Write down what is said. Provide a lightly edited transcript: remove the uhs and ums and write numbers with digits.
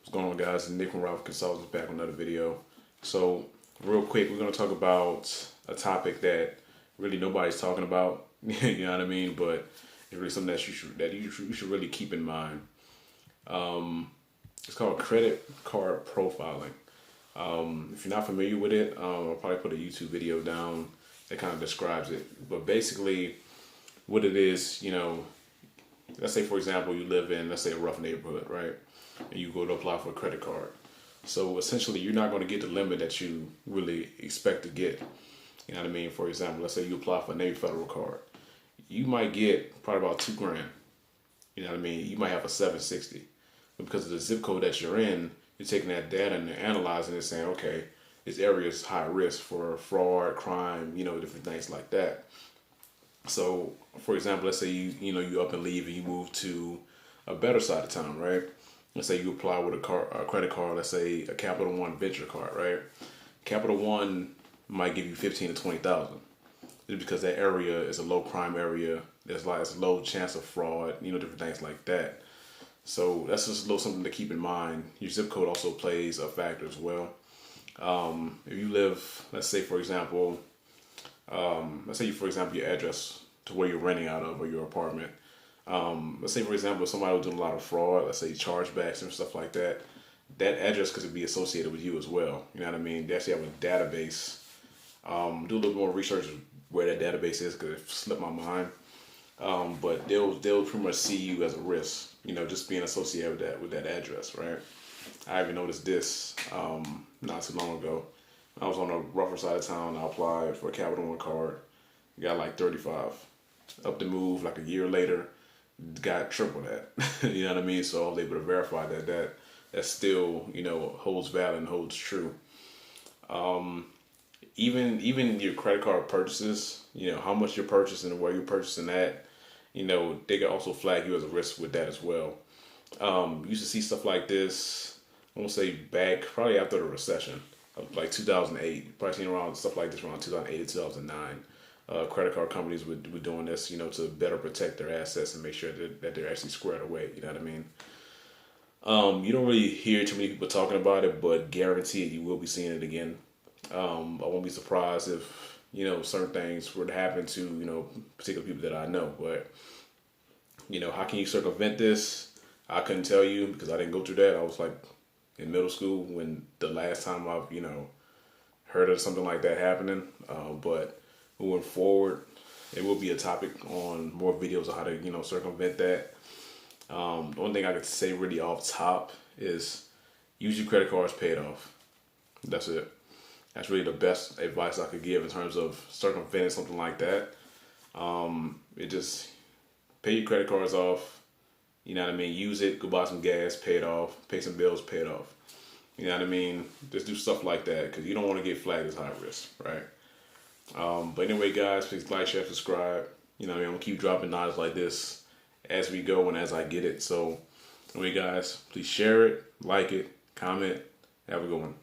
What's going on, guys? Nick from Ralph Consultants back with another video. So real quick, we're going to talk about a topic that really nobody's talking about. You know what I mean? But it's really something that you should really keep in mind. It's called credit card profiling. If you're not familiar with it, I'll probably put a YouTube video down that kind of describes it. But basically, what it is, let's say, for example, you live in, let's say, a rough neighborhood, right? And you go to apply for a credit card. So essentially, you're not going to get the limit that you really expect to get. You know what I mean? For example, let's say you apply for a Navy Federal card. You might get probably about $2,000. You know what I mean? You might have a 760. But because of the zip code that you're in, you're taking that data and you're analyzing it, saying, okay, this area is high risk for fraud, crime, different things like that. So, for example, let's say you up and leave and you move to a better side of town, right? Let's say you apply with a credit card, let's say a Capital One venture card, right? Capital One might give you 15 to 20,000, just because that area is a low crime area. There's low chance of fraud, different things like that. So that's just a little something to keep in mind. Your zip code also plays a factor as well. If you live, let's say for example, your address to where you're renting out of or your apartment. Let's say, for example, if somebody was doing a lot of fraud, let's say chargebacks and stuff like that, that address could be associated with you as well. You know what I mean? They actually have a database. Do a little more research where that database is, because it slipped my mind. But they'll pretty much see you as a risk, just being associated with that address, right? I even noticed this not too long ago. I was on a rougher side of town. I applied for a Capital One card. Got like 35. Up to move like a year later, got triple that. You know what I mean? So I was able to verify that still, holds value and holds true. Even your credit card purchases, how much you're purchasing and where you're purchasing at, they can also flag you as a risk with that as well. Used to see stuff like this, I won't say back, probably after the recession of like 2008. Probably seen around stuff like this around 2008 to 2009. Credit card companies were doing this, to better protect their assets and make sure that they're actually squared away. You know what I mean? You don't really hear too many people talking about it, but guaranteed you will be seeing it again. I won't be surprised if, certain things were to happen to, particular people that I know. But, how can you circumvent this? I couldn't tell you because I didn't go through that. I was like in middle school when the last time I've, heard of something like that happening. But moving forward, it will be a topic on more videos on how to, circumvent that. The only thing I could say really off top is use your credit cards paid off. That's it. That's really the best advice I could give in terms of circumventing something like that. It just pay your credit cards off. You know what I mean? Use it, go buy some gas, pay it off, pay some bills, pay it off. You know what I mean? Just do stuff like that because you don't want to get flagged as high risk, right? But anyway, guys, please like, share, subscribe. I'm going to keep dropping knowledge like this as we go and as I get it. So anyway, guys, please share it, like it, comment. Have a good one.